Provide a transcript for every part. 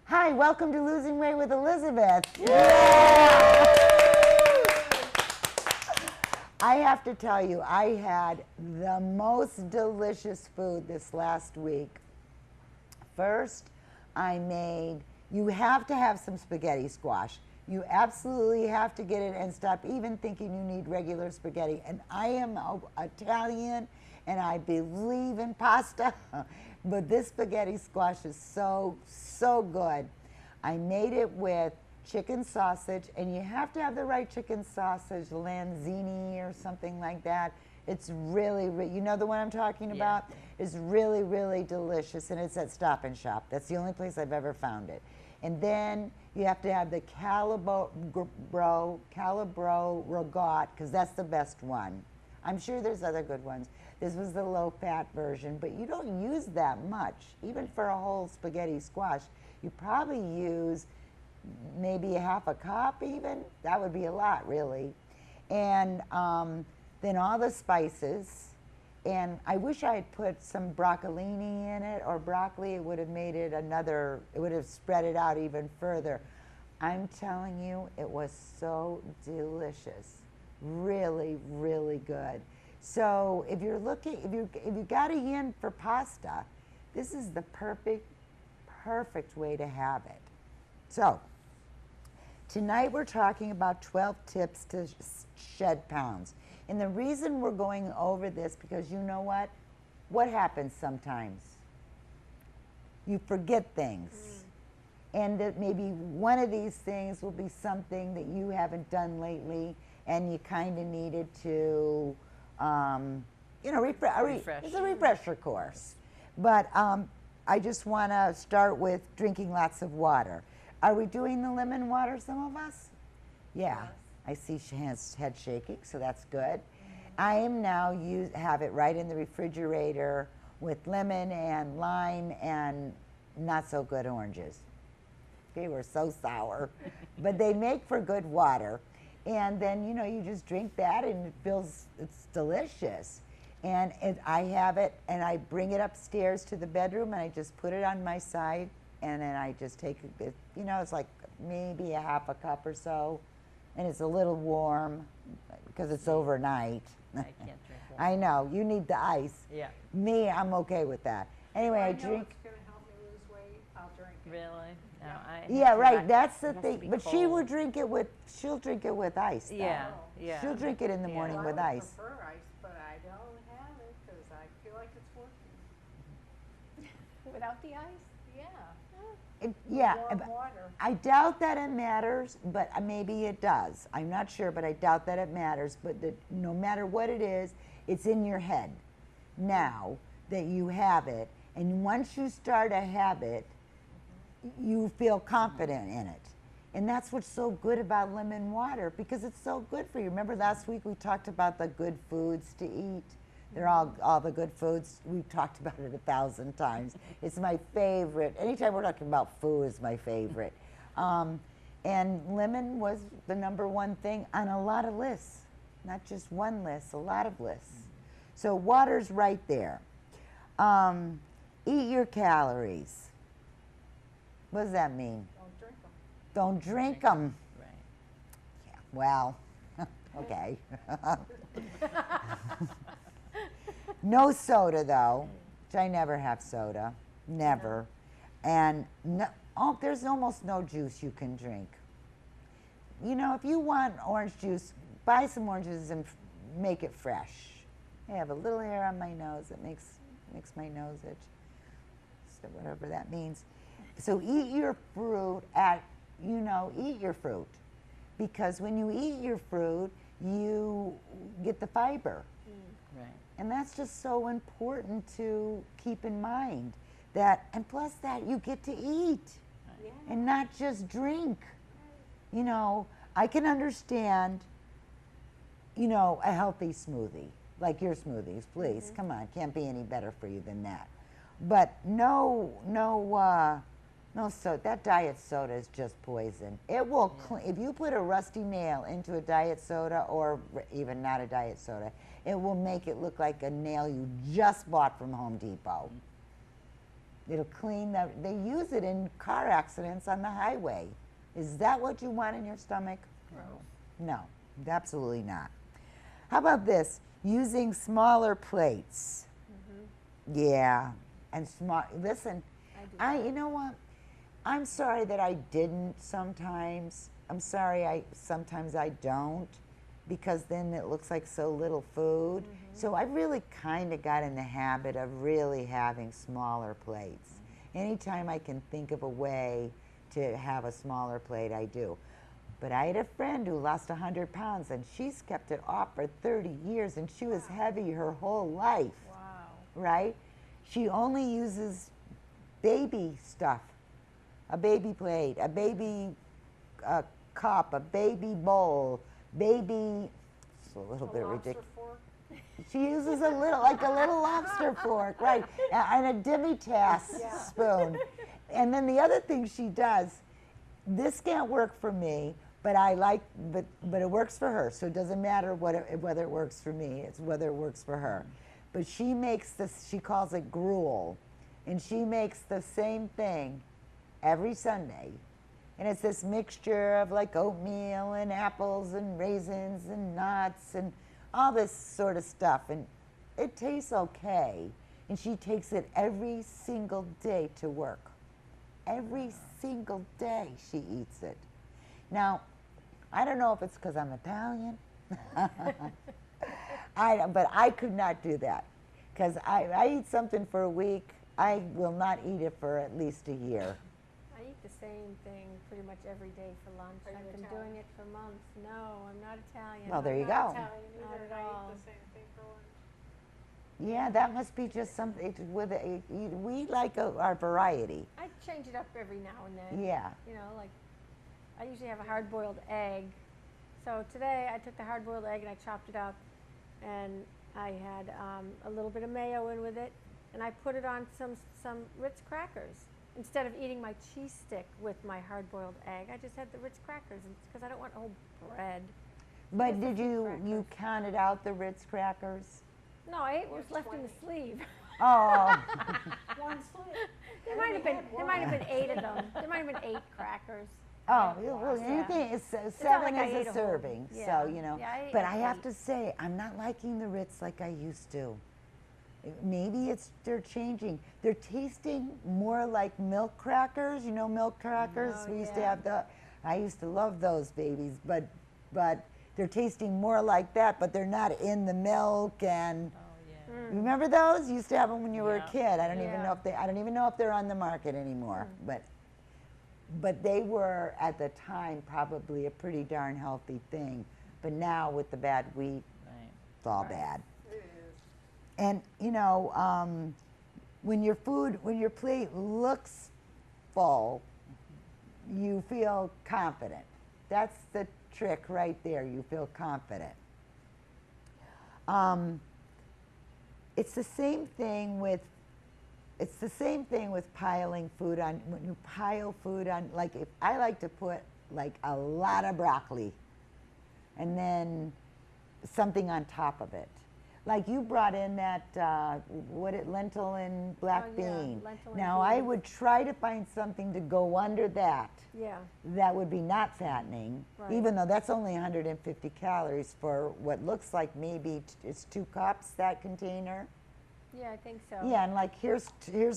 Hi, welcome to Losing Weight with Elizabeth. I have to tell you, I had the most delicious food this last week. First, you have to have some spaghetti squash. You absolutely have to get it and stop even thinking you need regular spaghetti. And I am Italian and I believe in pasta, but this spaghetti squash is so good. I made it with chicken sausage, and you have to have the right chicken sausage, Lanzini or something like that. It's really, you know the one I'm talking about? It's really, really delicious, and it's at Stop and Shop. That's the only place I've ever found it. And then you have to have the Calabro Rogat, because that's the best one. I'm sure there's other good ones. This was the low-fat version, but you don't use that much. Even for a whole spaghetti squash, you probably use maybe a half a cup even. That would be a lot, really. And then all the spices. And I wish I had put some broccolini in it, or broccoli. It would have made it it would have spread it out even further. I'm telling you, it was so delicious. Really, really good. So if you're looking, if you got a yen for pasta, this is the perfect way to have it. So tonight we're talking about 12 tips to shed pounds. And the reason we're going over this, because you know what happens sometimes? You forget things. And that maybe one of these things will be something that you haven't done lately, and you kind of needed to, refresh. It's a refresher course. But I just want to start with drinking lots of water. Are we doing the lemon water, some of us? Yeah. Yes. I see Shan's head shaking, so that's good. I am now have it right in the refrigerator with lemon and lime and not so good oranges. They were so sour, but they make for good water. And then, you just drink that, and it's delicious. And I have it, and I bring it upstairs to the bedroom, and I just put it on my side, and then I just take it, it's like maybe a half a cup or so, and it's a little warm because it's overnight. I can't drink water. I know, you need the ice. Yeah. Me, I'm okay with that. Anyway, I drink. It's going to help me lose weight, I'll drink it. Really? No, Yeah, right. That's the it has to thing. be But cold. she'll drink it with ice. Though. Yeah, yeah. She'll drink it in the Yeah. morning Well, with I would ice. prefer ice, but I don't have it because I feel like it's working. Without the ice? Yeah. Warm water. I doubt that it matters, but maybe it does. I'm not sure, but I doubt that it matters. But no matter what it is, it's in your head now that you have it. And once you start a habit, you feel confident in it. And that's what's so good about lemon water, because it's so good for you. Remember last week we talked about the good foods to eat? They're all the good foods. We've talked about it 1,000 times. It's my favorite. Anytime we're talking about food, it's my favorite. And lemon was the #1 thing on a lot of lists. Not just one list, a lot of lists. So water's right there. Eat your calories. What does that mean? Don't drink them. Don't drink them. Right. Yeah, well, okay. No soda, though, which I never have soda. Never. And there's almost no juice you can drink. If you want orange juice, buy some oranges and make it fresh. I have a little hair on my nose that makes my nose itch. So whatever that means. So eat your fruit eat your fruit. Because when you eat your fruit, you get the fiber. Right. And that's just so important to keep in mind. And plus that, you get to eat and not just drink. I can understand you know, a healthy smoothie, like your smoothies, please. Come on, can't be any better for you than that. But no soda. That diet soda is just poison. It will, if you put a rusty nail into a diet soda, or even not a diet soda, it will make it look like a nail you just bought from Home Depot. It'll clean the, they use it in car accidents on the highway. Is that what you want in your stomach? No, absolutely not. How about this? Using smaller plates. Yeah, and small, listen, you know what? I'm sorry that I didn't sometimes. I'm sorry sometimes I don't, because then it looks like so little food. So I really kind of got in the habit of really having smaller plates. Anytime I can think of a way to have a smaller plate, I do. But I had a friend who lost 100 pounds, and she's kept it off for 30 years, and she was heavy her whole life. Wow. Right? She only uses baby stuff, a baby plate, a baby cup, a baby bowl, baby, it's a little bit ridiculous. Fork. She uses a little, like a little lobster fork, right, and a demi-tasse spoon. And then the other thing she does, this can't work for me, but but it works for her. So it doesn't matter whether it works for me, it's whether it works for her. But she makes this, she calls it gruel, and she makes the same thing every Sunday. And it's this mixture of like oatmeal and apples and raisins and nuts and all this sort of stuff. And it tastes okay. And she takes it every single day to work. Every single day she eats it. Now, I don't know if it's because I'm Italian, but I could not do that. Because I eat something for a week, I will not eat it for at least a year. I eat the same thing pretty much every day for lunch. Are you I've been Italian? doing it for months. No, I'm not Italian. Well, there you Not go. Italian Not either, at and I all. eat the same thing for lunch. Yeah, that must be just something with we like our variety. I change it up every now and then. Yeah. You know, like I usually have a hard-boiled egg. So today I took the hard-boiled egg and I chopped it up, and I had a little bit of mayo in with it, and I put it on some Ritz crackers. Instead of eating my cheese stick with my hard-boiled egg, I just had the Ritz crackers because I don't want whole bread. But Just a did few you crackers. counted out the Ritz crackers? No, I ate what was You're left in the 20. sleeve. Oh, One sleeve. There might have been 8 of them. There might have been 8 crackers. oh, well, Yeah. anything is not 7 like I is ate a a whole- serving, yeah. so you know. Yeah, I ate But like I have 8. to say, I'm not liking the Ritz like I used to. Maybe they're changing. They're tasting more like milk crackers. You know, milk crackers. Oh, We used to yeah. have I used to love those babies, but they're tasting more like that. But they're not in the milk. And Oh, yeah. remember those? You used to have them when you were a Yeah. kid. I don't even Yeah. know if I don't even know if they're on the market anymore. But they were at the time probably a pretty darn healthy thing. But now with the bad wheat, Right. it's all bad. It is. And you know, when your plate looks full, you feel confident. That's the trick right there. You feel confident. It's the same thing with piling food on. When you pile food on, like if I like to put like a lot of broccoli, and then something on top of it. Like you brought in that lentil and black Oh, yeah, bean. lentil and Now I bean. would try to find something to go under that. Yeah. That would be not fattening, Right. even though that's only 150 calories for what looks like maybe it's 2 cups, that container. Yeah, I think so. Yeah, and like here's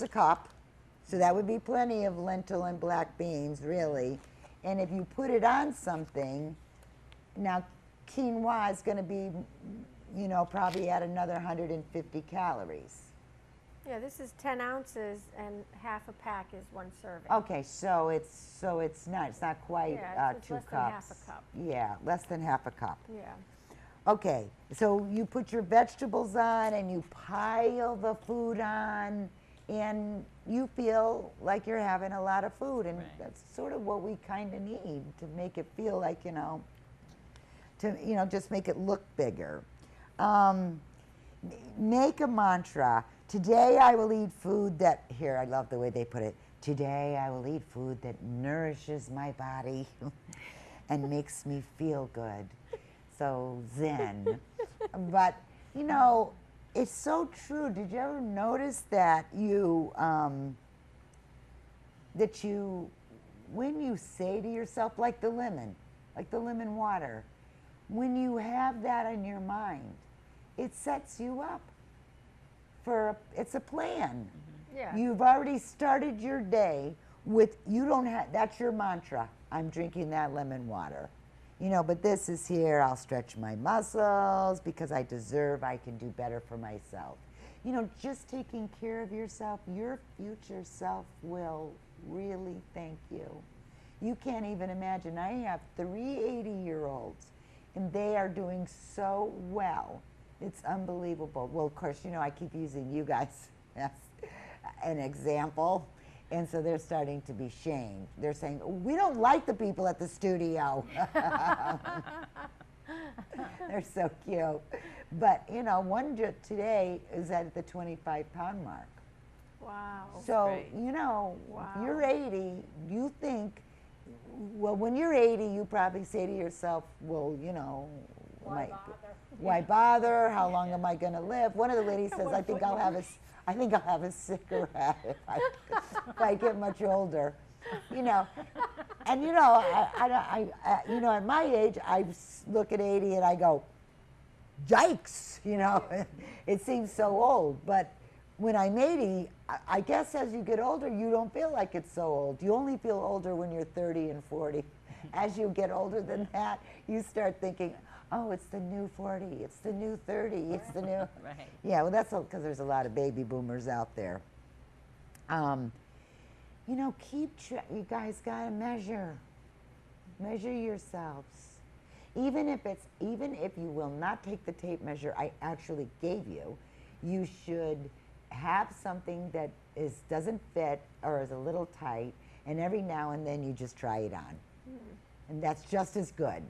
a cup, so that would be plenty of lentil and black beans, really. And if you put it on something, now quinoa is going to be, you know, probably at another 150 calories. Yeah, this is 10 ounces, and half a pack is 1 serving. Okay, so it's not quite Yeah, it's 2 less cups. than half a cup. Yeah, less than half a cup. Yeah. Okay, so you put your vegetables on and you pile the food on, and you feel like you're having a lot of food, and Right. that's sort of what we kind of need to make it feel like, you know, to, just make it look bigger. Make a mantra. Today I will eat food that, here, I love the way they put it. Today I will eat food that nourishes my body and makes me feel good. So Zen. But, it's so true. Did you ever notice that when you say to yourself, like the lemon water, when you have that in your mind, it sets you up it's a plan. Yeah. You've already started your day with, that's your mantra. I'm drinking that lemon water. But this is here, I'll stretch my muscles because I can do better for myself. Just taking care of yourself, your future self will really thank you. You can't even imagine. I have 3 80-year-olds, and they are doing so well. It's unbelievable. Well, of course, I keep using you guys as an example. And so they're starting to be shamed. They're saying, we don't like the people at the studio. They're so cute. But, one today is at the 25-pound mark. Wow. So, great. if you're 80, you think, well, when you're 80, you probably say to yourself, well, Why bother? why bother? How long am I going to live? One of the ladies says, I think I'll have a cigarette if I get much older, And at my age, I look at 80 and I go, yikes! It seems so old. But when I'm 80, I guess as you get older, you don't feel like it's so old. You only feel older when you're 30 and 40. As you get older than that, you start thinking, oh, it's the new 40, it's the new 30, it's the new... Right. Yeah, well, that's because there's a lot of baby boomers out there. Keep track. You guys got to measure yourselves. Even if you will not take the tape measure I actually gave you, you should have something that doesn't fit or is a little tight, and every now and then you just try it on. And that's just as good.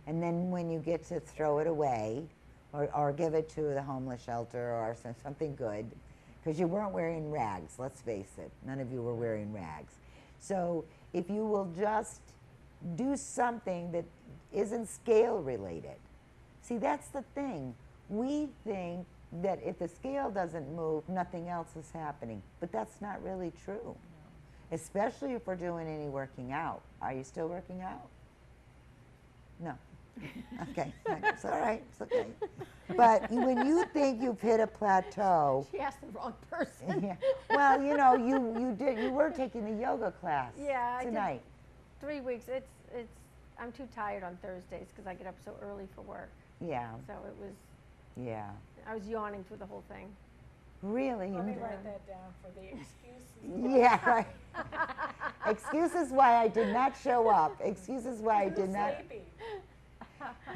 And then when you get to throw it away or give it to the homeless shelter or something good, because you weren't wearing rags, let's face it. None of you were wearing rags. So if you will just do something that isn't scale related. See, that's the thing. We think that if the scale doesn't move, nothing else is happening. But that's not really true. No. Especially if we're doing any working out. Are you still working out? No. Okay, it's all right, it's okay. But when you think you've hit a plateau, She asked the wrong person. yeah, well, you were taking the yoga class Yeah, tonight. I did 3 weeks. I'm too tired on Thursdays because I get up so early for work. Yeah, So yeah. I was yawning through the whole thing. Really? Let me You- write that down for the excuses. Yeah, right. Excuses why I did not show up. Excuses why I did not. Sleepy.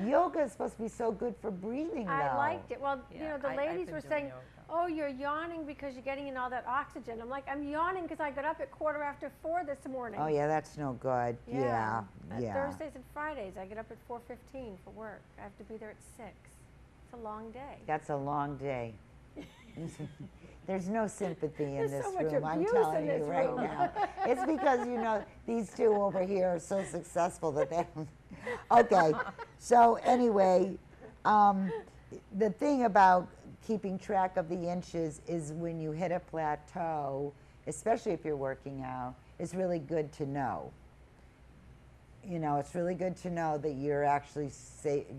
Yoga is supposed to be so good for breathing, though. I liked it. Well, Yeah, the I've ladies been were doing saying, yoga. oh, you're yawning because you're getting in all that oxygen. I'm like, I'm yawning because I got up at 4:15 this morning. Oh, yeah, that's no good. Yeah, yeah. Thursdays and Fridays, I get up at 4:15 for work. I have to be there at 6. It's a long day. That's a long day. There's no sympathy in There's this so much room, I'm abuse telling in you this right room. now. It's because, these two over here are so successful that they don't. Okay, so anyway, the thing about keeping track of the inches is when you hit a plateau, especially if you're working out, it's really good to know. It's really good to know that you're actually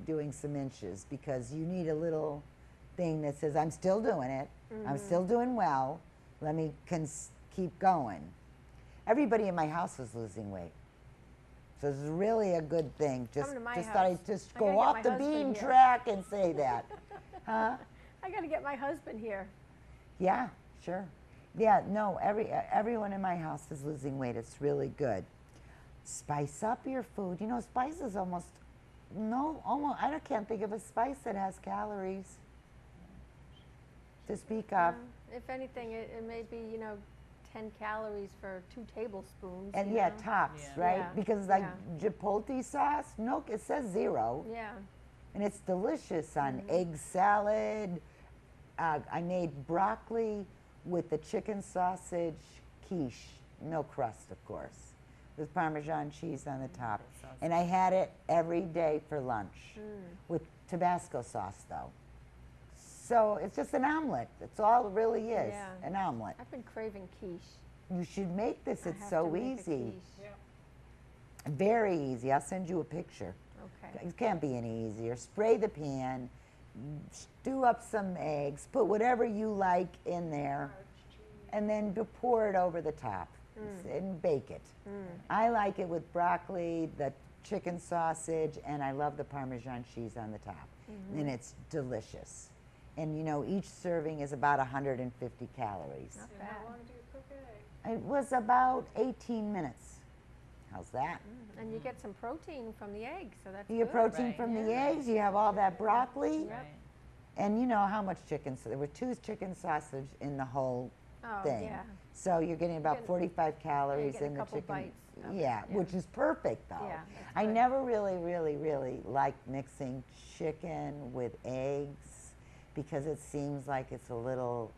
doing some inches, because you need a little thing that says, I'm still doing it. I'm still doing well. Let me keep going. Everybody in my house was losing weight. So it's really a good thing. Come to my thought house. I'd just I go gotta get off my the husband bean here. track and say that. Huh? I got to get my husband here. Yeah, sure. Yeah, no, everyone in my house is losing weight. It's really good. Spice up your food. Spice is almost, I can't think of a spice that has calories to speak of. If anything, it may be, 10 calories for 2 tablespoons. And you yeah, know? tops, Yeah. right? Yeah, Because like yeah. chipotle sauce, no, it says 0. Yeah. And it's delicious on Mm-hmm. egg salad. I made broccoli with the chicken sausage quiche, no crust, of course, with Parmesan cheese on the top. that sounds And I had it every day for lunch Mm. with Tabasco sauce, though. So it's just an omelet. That's all it really is, Yeah. an omelet. I've been craving quiche. You should make this. I It's have so to make a easy. quiche. Yep. Very easy. I'll send you a picture. Okay. It can't be any easier. Spray the pan, stew up some eggs, put whatever you like in there, Large cheese. and then pour it over the top and bake it. I like it with broccoli, the chicken sausage, and I love the Parmesan cheese on the top. And it's delicious. And you know, each serving is about 150 calories. Not And bad. how long do you cook an egg? It was about 18 minutes. How's that? And you get some protein from the egg, so that's You get good. protein Right. from the eggs, you have all that broccoli, Right. and you know how much chicken, so there were 2 chicken sausage in the whole Oh, thing. yeah. So you're getting about get- 45 calories get a in the couple chicken. bites of it, Yeah, yeah. which is perfect though. Yeah, that's I good. never really liked mixing chicken with eggs because it seems like it's a little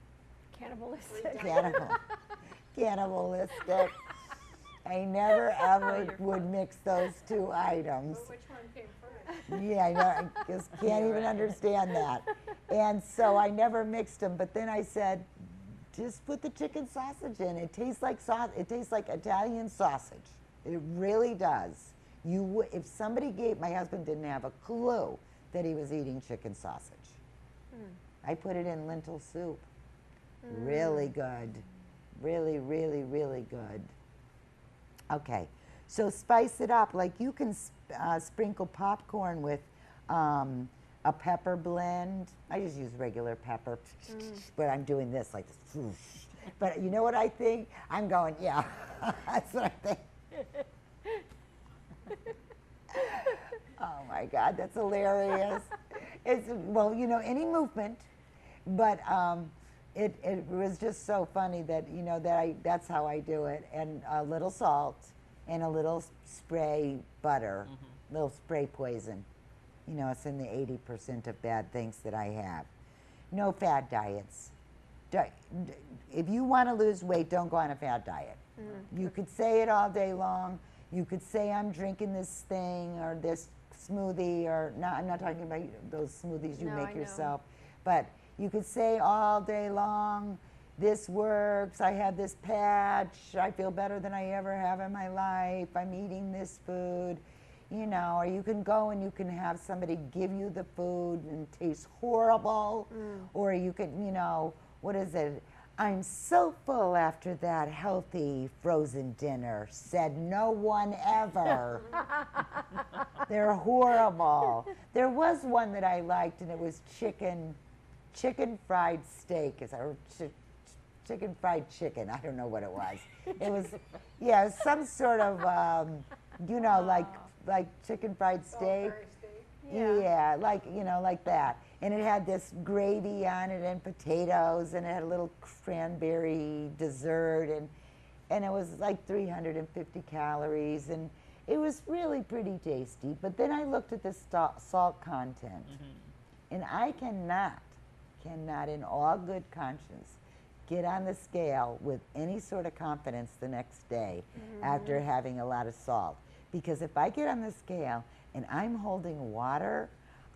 Cannibalistic. cannibalistic. I never ever You're would mix those 2 items. But which one came first? Yeah, I know. I just can't even understand that. And so I never mixed them. But then I said, just put the chicken sausage in. It tastes like It tastes like Italian sausage. It really does. If somebody gave, my husband didn't have a clue that he was eating chicken sausage. I put it in lentil soup. Really good. Really, really, really good. Okay, so spice it up. Like you can sprinkle popcorn with a pepper blend. I just use regular pepper, but I'm doing this like this. But you know what I think? I'm going, yeah, that's what I think. Oh my God, that's hilarious. It's, well, you know, any movement, but it was just so funny that, you know, that's how I do it. And a little salt and a little spray butter, little spray poison. You know, it's in the 80% of bad things that I have. No fad diets. If you want to lose weight, don't go on a fad diet. You could say it all day long. You could say I'm drinking this thing or this smoothie, or not, I'm not talking about those smoothies you No, make I know. yourself, but you could say all day long, this works, I have this patch, I feel better than I ever have in my life, I'm eating this food, you know, or you can go and you can have somebody give you the food and it tastes horrible, or you can, you know, what is it? I'm so full after that healthy frozen dinner, said no one ever. They're horrible. There was one that I liked, and it was chicken fried steak, or chicken fried chicken. I don't know what it was. It was, yeah, it was some sort of, you know, like chicken fried steak. Salisbury steak. Yeah, like, you know, like that. And it had this gravy on it and potatoes, and it had a little cranberry dessert, and it was like 350 calories, and it was really pretty tasty. But then I looked at the salt content, and I cannot in all good conscience get on the scale with any sort of confidence the next day after having a lot of salt. Because if I get on the scale and I'm holding water,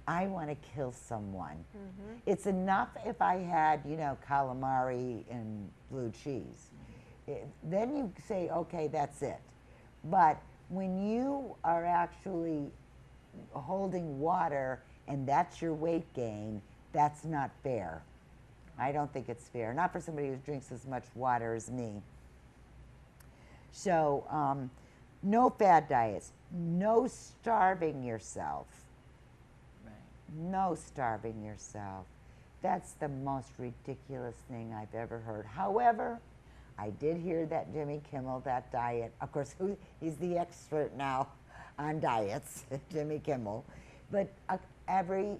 I want to kill someone. It's enough if I had, you know, calamari and blue cheese. Then you say, okay, that's it. But when you are actually holding water and that's your weight gain, that's not fair. I don't think it's fair. Not for somebody who drinks as much water as me. So, no fad diets. No starving yourself. Right. No starving yourself. That's the most ridiculous thing I've ever heard. However, I did hear that Jimmy Kimmel, that diet, of course, he's the expert now on diets, Jimmy Kimmel. But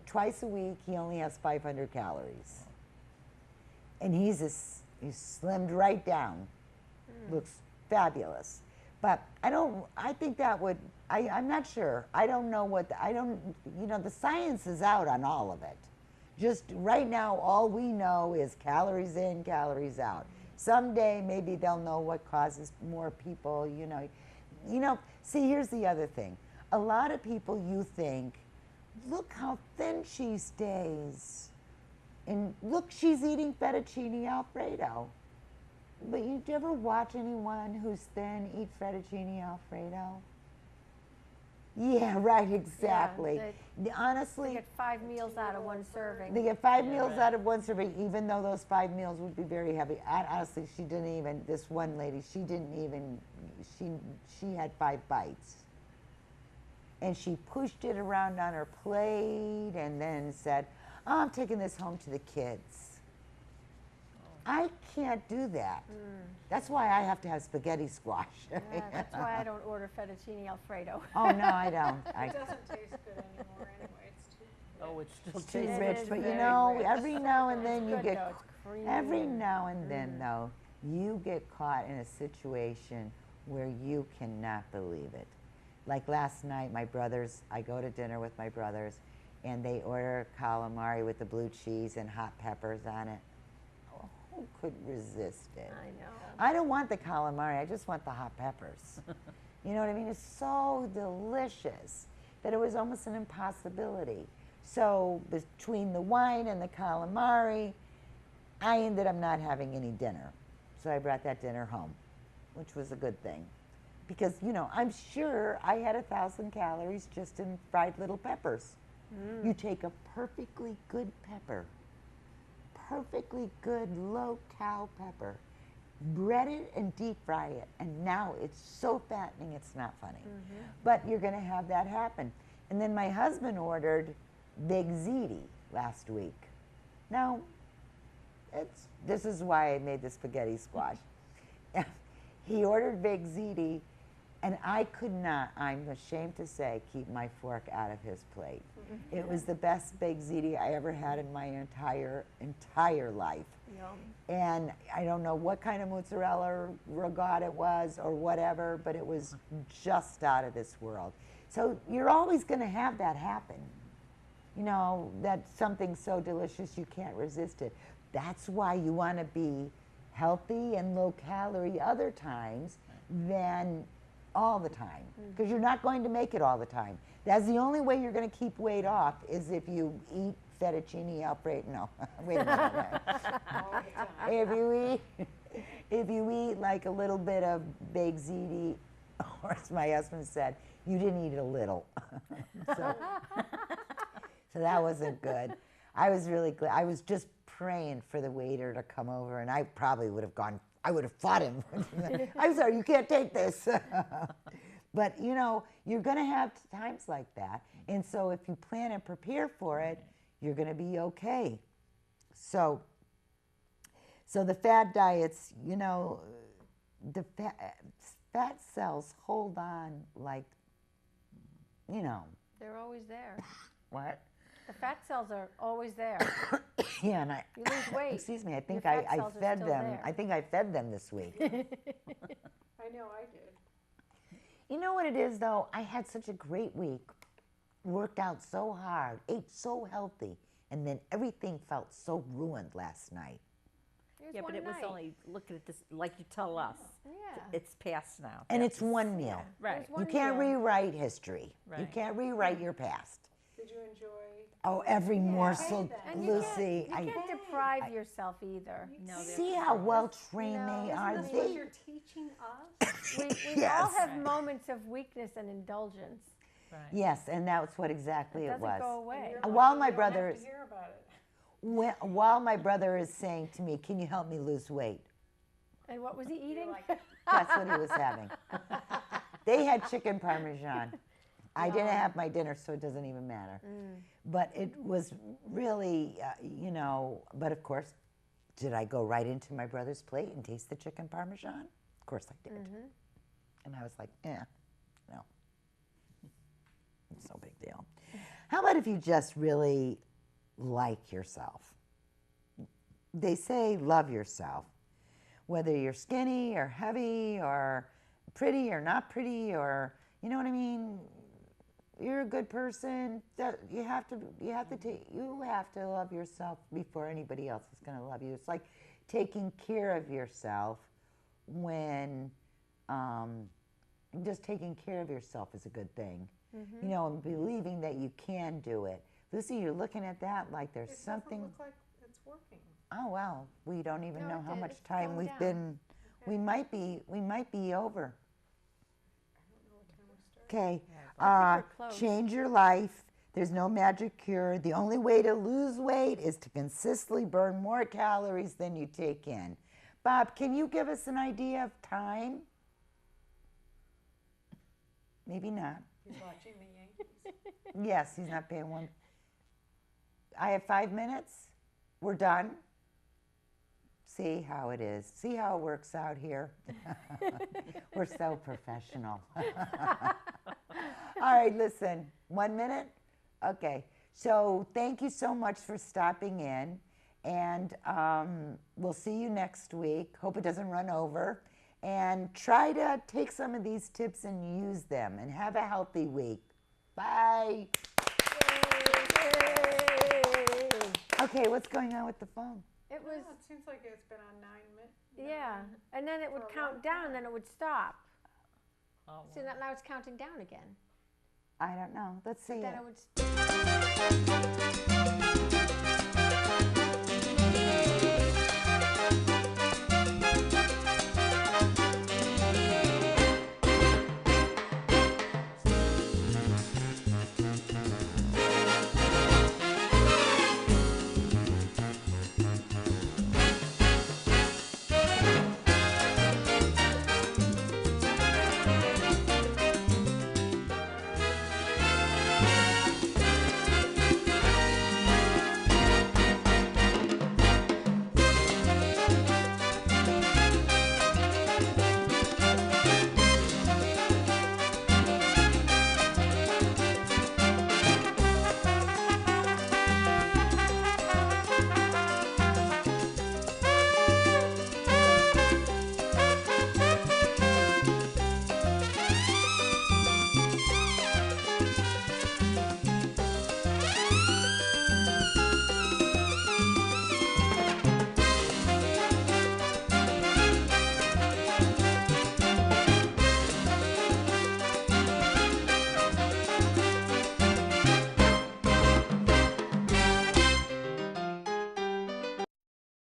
twice a week, he only has 500 calories. And he's slimmed right down. Looks fabulous. But I think that would, I'm not sure. I don't know the science is out on all of it. Just right now, all we know is calories in, calories out. Someday, maybe they'll know what causes more people, see, here's the other thing. A lot of people, you think, look how thin she stays. And look, she's eating fettuccine Alfredo. But you ever watch anyone who's thin eat fettuccine Alfredo? Yeah, right, exactly. Honestly, They get 5 meals out of one serving. they get 5 meals out of one serving, even though those 5 meals would be very heavy. Honestly, she didn't even, this one lady, she had 5 bites. And she pushed it around on her plate and then said, oh, I'm taking this home to the kids. I can't do that. That's why I have to have spaghetti squash. That's why I don't order fettuccine Alfredo. Oh, no, I don't. It doesn't taste good anymore anyway. It's too. Oh, it's still It's too It rich, is but very rich. every now and then you Good get, though, it's creamy. every now and then though, you get caught in a situation where you cannot believe it. Like last night, I go to dinner with my brothers, and they order calamari with the blue cheese and hot peppers on it. Oh, who could resist it? I know. I don't want the calamari, I just want the hot peppers. You know what I mean? It's so delicious that it was almost an impossibility. So between the wine and the calamari, I ended up not having any dinner. So I brought that dinner home, which was a good thing. Because, I'm sure I had 1,000 calories just in fried little peppers. You take a perfectly good pepper, perfectly good low-cal pepper, bread it and deep fry it, and now it's so fattening it's not funny. But you're going to have that happen. And then my husband ordered Big ziti last week. Now, this is why I made the spaghetti squash. He ordered Big ziti, and I could not, I'm ashamed to say, keep my fork out of his plate. It was the best Big ziti I ever had in my entire life. Yum. And I don't know what kind of mozzarella regatta it was or whatever, but it was just out of this world. So you're always going to have that happen. That's something so delicious you can't resist it. That's why you want to be healthy and low calorie other times than all the time, because you're not going to make it all the time. That's the only way you're going to keep weight off is if you eat fettuccine Alfredo. No, wait a minute. If you eat like a little bit of Big ziti, or as my husband said, you didn't eat a little. So that wasn't good. I was really glad. I was just praying for the waiter to come over, and I probably would have gone. I would have fought him. I'm sorry, you can't take this. But you're going to have times like that, and so if you plan and prepare for it, you're going to be okay. So the fad diets, the fat cells hold on like, They're always there. what? The fat cells are always there. Yeah, and You lose weight. excuse me, I think Your fat I cells are fed still them. there. I think I fed them this week. I know I did. You know what it is, though? I had such a great week, worked out so hard, ate so healthy, and then everything felt so ruined last night. Yeah, but one it was night. only, look at this, like you tell us. Yeah. It's past now. And That it's was- one meal. Right. There's one You can't meal. rewrite history. You Right. can't rewrite your past. Did you enjoy? Oh, every morsel, then. And you Lucy. can't deprive yourself either. No, they're- See how well trained No, they isn't are. Is this They, what you're teaching us? We all Yes. have Right. moments of weakness and indulgence. Right. yes, and that's what exactly It it doesn't was. go And away. you're While lucky my you don't brother have is- to hear about it. While my brother is saying to me, "Can you help me lose weight?" And what was he eating? That's what he was having. They had chicken parmesan. I didn't have my dinner, so it doesn't even matter. But it was really, but of course, did I go right into my brother's plate and taste the chicken parmesan? Of course I did. And I was like, no. It's no big deal. How about if you just really like yourself? They say love yourself. whether you're skinny or heavy or pretty or not pretty, or you know what I mean. You're a good person. You have to love yourself before anybody else is going to love you. It's like taking care of yourself when just taking care of yourself is a good thing. You know, and believing that you can do it. Lucy, you're looking at that like there's It something. doesn't look like it's working. Oh wow, we don't even No, know how much it's time going we've down. been. We might be over. I don't know what time we started. Okay, I think we're close. change your life. There's no magic cure. The only way to lose weight is to consistently burn more calories than you take in. Bob, can you give us an idea of time? Maybe not. He's watching the Yankees. Yes, he's not paying one. I have 5 minutes. We're done. See how it is. See how it works out here. We're so professional. All right, listen. 1 minute? Okay. So thank you so much for stopping in. And we'll see you next week. Hope it doesn't run over. And try to take some of these tips and use them. And have a healthy week. Bye. Okay, what's going on with the phone? It was, Well, it seems like it's been on 9 minutes. yeah, and then it would For a count long down, then it would stop. Oh, See, now it's counting down again. I don't know. Let's see Then it. it would.